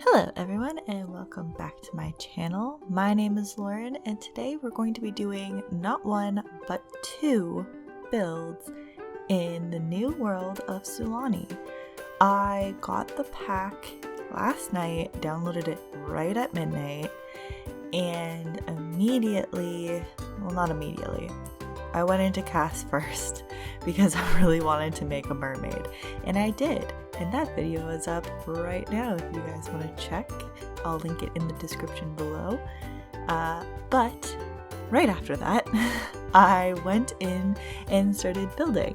Hello everyone and welcome back to my channel. My name is Lauren and today we're going to be doing not one but two builds in the new world of Sulani. I got the pack last night, downloaded it right at midnight, and immediately, well not immediately, I went into cast first because I really wanted to make a mermaid, and I did. And that video is up right now if you guys want to check. I'll link it in the description below. But right after that, I went in and started building.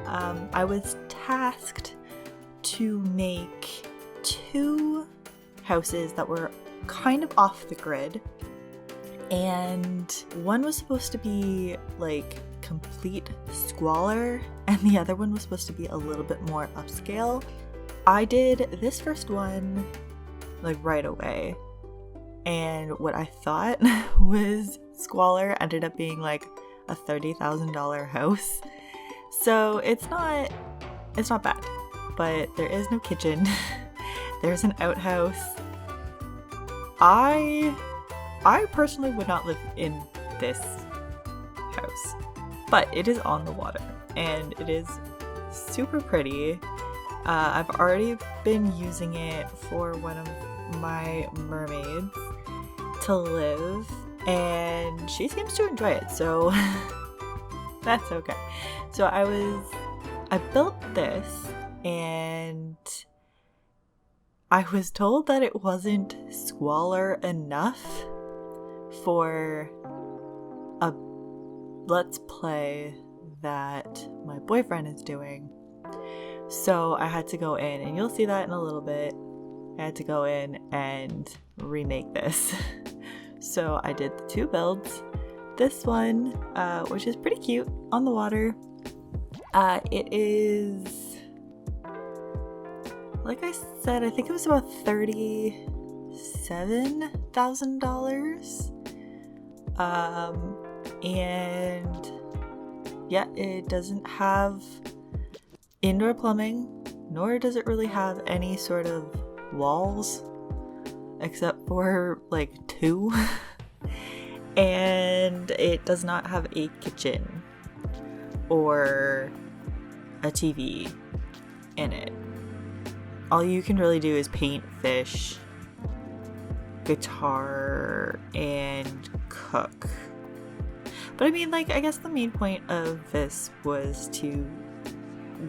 I was tasked to make two houses that were kind of off the grid. And one was supposed to be like complete squalor and the other one was supposed to be a little bit more upscale. I did this first one like right away, and what I thought was squalor ended up being like a $30,000 house. So it's not bad, but there is no kitchen. There's an outhouse. I personally would not live in this house, but it is on the water and it is super pretty. I've already been using it for one of my mermaids to live and she seems to enjoy it, so that's okay. So I built this and I was told that it wasn't squalor enough for a let's play that my boyfriend is doing. So I had to go in, and you'll see that in a little bit. I had to go in and remake this. So I did the two builds. This one, which is pretty cute, on the water. It is, like I said, I think it was about $37,000. And yeah, it doesn't have indoor plumbing, nor does it really have any sort of walls except for like two. And it does not have a kitchen or a TV in it. All you can really do is paint fish, guitar, and cook. But I mean, like, I guess the main point of this was to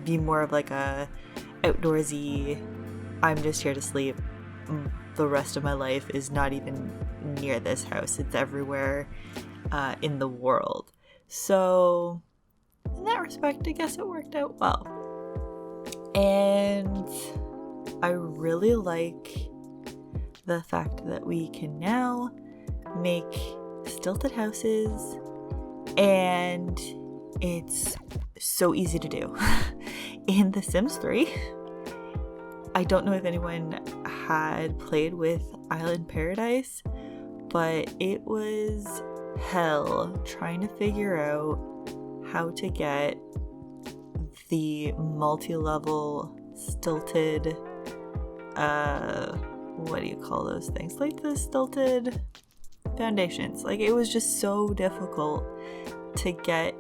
be more of like a outdoorsy, I'm just here to sleep, the rest of my life is not even near this house, it's everywhere in the world. So in that respect, I guess it worked out well. And I really like the fact that we can now make stilted houses, and it's so easy to do. In The Sims 3, I don't know if anyone had played with Island Paradise, but it was hell trying to figure out how to get the multi-level stilted, what do you call those things? Like the stilted foundations. Like, it was just so difficult to get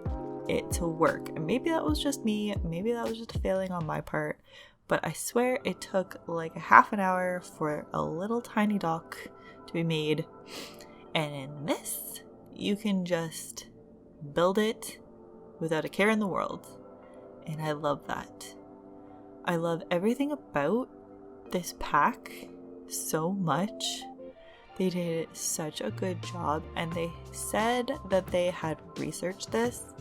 it to work. And maybe that was just me, maybe that was just a failing on my part, but I swear it took like a half an hour for a little tiny dock to be made. And in this, you can just build it without a care in the world. And I love that. I love everything about this pack so much. They did such a good job, and they said that they had researched this,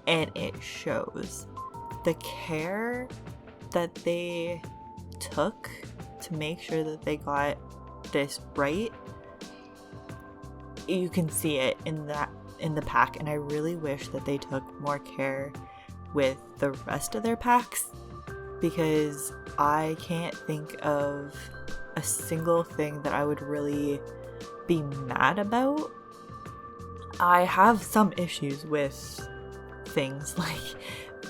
and it shows. The care that they took to make sure that they got this right, you can see it in the pack, and I really wish that they took more care with the rest of their packs, because I can't think of a single thing that I would really be mad about. I have some issues with things like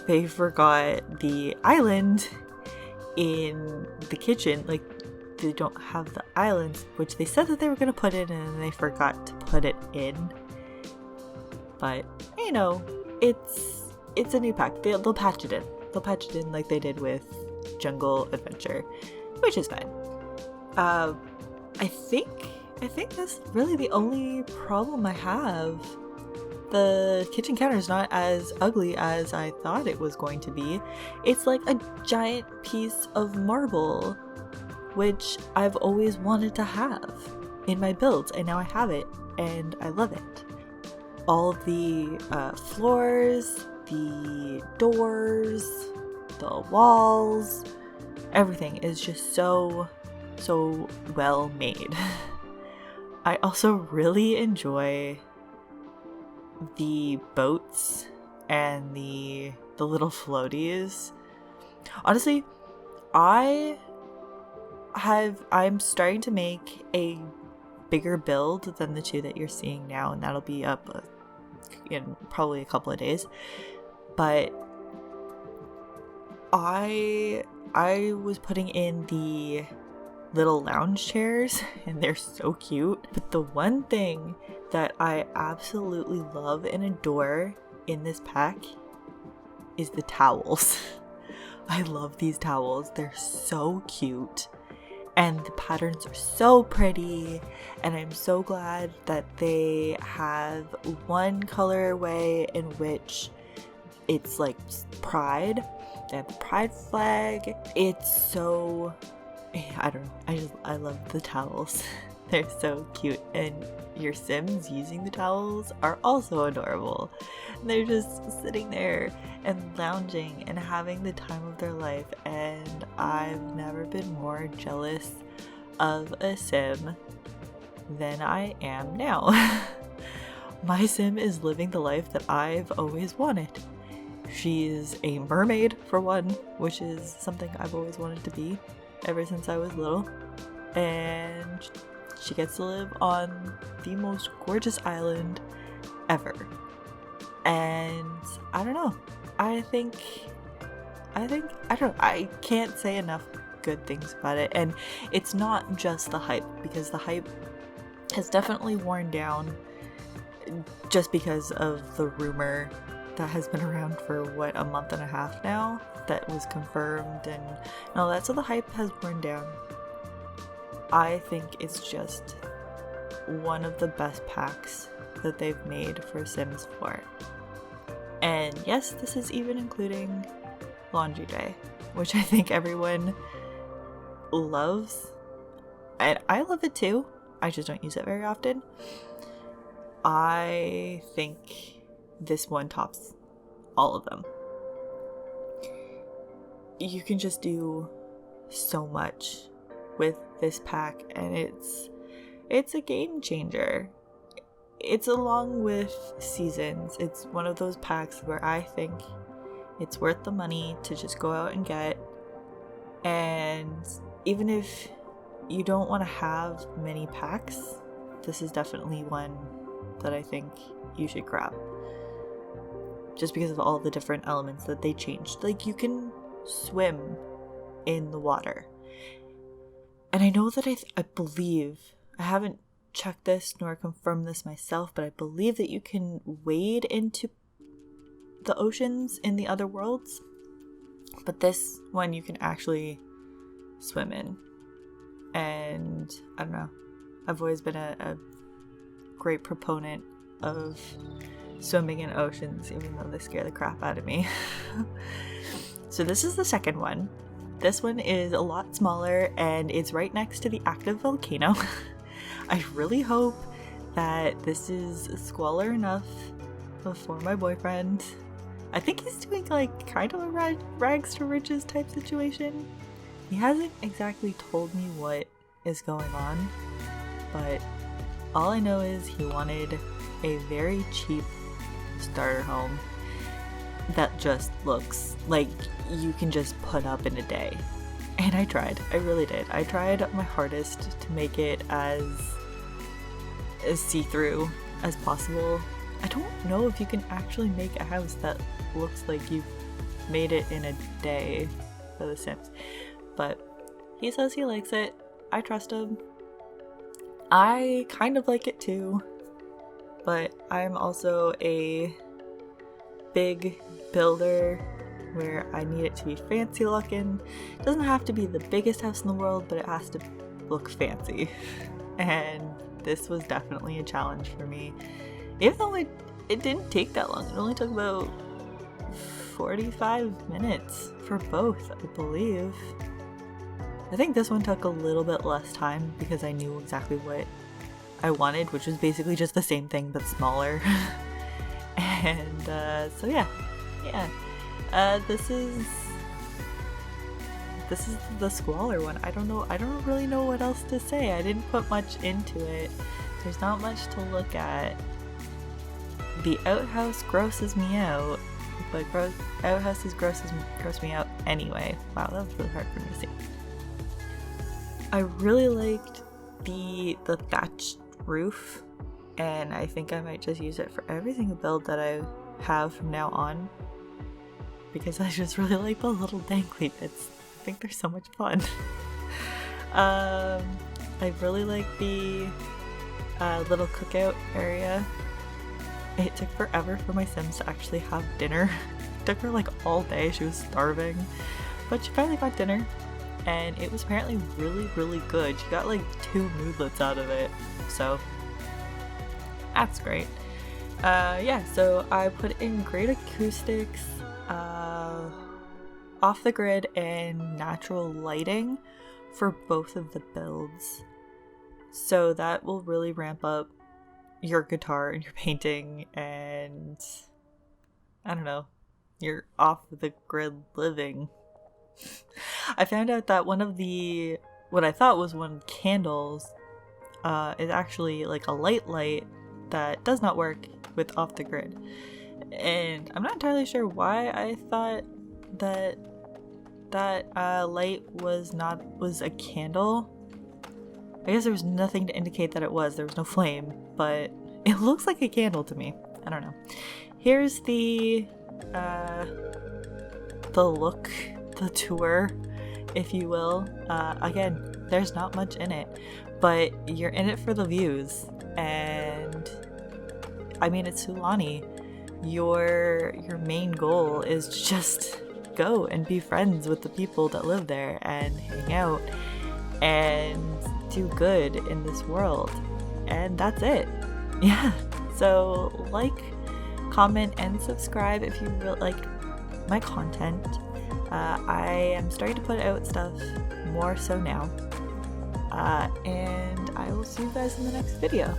they forgot the island in the kitchen. Like, they don't have the islands, which they said that they were going to put in and they forgot to put it in. But, you know, it's a new pack. They'll patch it in. They'll patch it in like they did with Jungle Adventure, which is fine. I think that's really the only problem I have. The kitchen counter is not as ugly as I thought it was going to be. It's like a giant piece of marble, which I've always wanted to have in my builds, and now I have it, and I love it. All the floors, the doors, the walls, everything is just so well made. I also really enjoy the boats and the little floaties. Honestly, I'm starting to make a bigger build than the 2 that you're seeing now, and that'll be up in probably a couple of days. But I was putting in the little lounge chairs, and they're so cute. But the one thing that I absolutely love and adore in this pack is the towels. I love these towels. They're so cute, and the patterns are so pretty, and I'm so glad that they have one colorway in which it's like pride. They have the pride flag. It's so, I don't know, I love the towels. They're so cute, and your Sims using the towels are also adorable. They're just sitting there and lounging and having the time of their life, and I've never been more jealous of a Sim than I am now. My Sim is living the life that I've always wanted. She's a mermaid, for one, which is something I've always wanted to be ever since I was little, and she gets to live on the most gorgeous island ever. And I don't know, I don't know, I can't say enough good things about it. And it's not just the hype, because the hype has definitely worn down just because of the rumor that has been around for a month and a half now that was confirmed and all that. So the hype has worn down. I think it's just one of the best packs that they've made for Sims 4. And yes, this is even including Laundry Day, which I think everyone loves. And I love it too. I just don't use it very often. I think this one tops all of them. You can just do so much with this pack, and it's a game changer. It's along with Seasons. It's one of those packs where I think it's worth the money to just go out and get. And even if you don't want to have many packs, this is definitely one that I think you should grab. Just because of all the different elements that they changed. Like, you can swim in the water. And I know that I believe, I haven't checked this nor confirmed this myself, but I believe that you can wade into the oceans in the other worlds. But this one you can actually swim in. And I don't know, I've always been a great proponent of swimming in oceans, even though they scare the crap out of me. So this is the second one. This one is a lot smaller, and it's right next to the active volcano. I really hope that this is squalor enough for my boyfriend. I think he's doing like kind of a rags to riches type situation. He hasn't exactly told me what is going on, but all I know is he wanted a very cheap starter home that just looks like you can just put up in a day. And I tried. I really did. I tried my hardest to make it as see-through as possible. I don't know if you can actually make a house that looks like you've made it in a day for The Sims, but he says he likes it, I trust him. I kind of like it too, but I'm also a big builder where I need it to be fancy looking. It doesn't have to be the biggest house in the world, but it has to look fancy. And this was definitely a challenge for me. Even though it didn't take that long. It only took about 45 minutes for both, I believe. I think this one took a little bit less time because I knew exactly what I wanted, which was basically just the same thing but smaller. And so yeah. This is the squalor one. I don't really know what else to say. I didn't put much into it. There's not much to look at. The outhouse grosses me out, but outhouses gross me out anyway. Wow, that was really hard for me to see. I really liked the thatched roof, and I think I might just use it for every single build that I have from now on, because I just really like the little dangly bits. I think they're so much fun. I really like the little cookout area. It took forever for my Sims to actually have dinner. It took her like all day, she was starving. But she finally got dinner, and it was apparently really, really good. She got like 2 moodlets out of it, so that's great. Yeah, so I put in great acoustics, off the grid, and natural lighting for both of the builds. So that will really ramp up your guitar and your painting and, I don't know, your off the grid living. I found out that one of the, what I thought was one candles, is actually like a light that does not work with off the grid. And I'm not entirely sure why I thought that light was a candle. I guess there was nothing to indicate that it was. There was no flame, but it looks like a candle to me. I don't know. Here's the look, the tour, if you will. Again, there's not much in it, but you're in it for the views. And I mean, it's Sulani. Your main goal is to just go and be friends with the people that live there and hang out and do good in this world, and that's it. Yeah, so like, comment, and subscribe if you really like my content. I am starting to put out stuff more so now, and I will see you guys in the next video.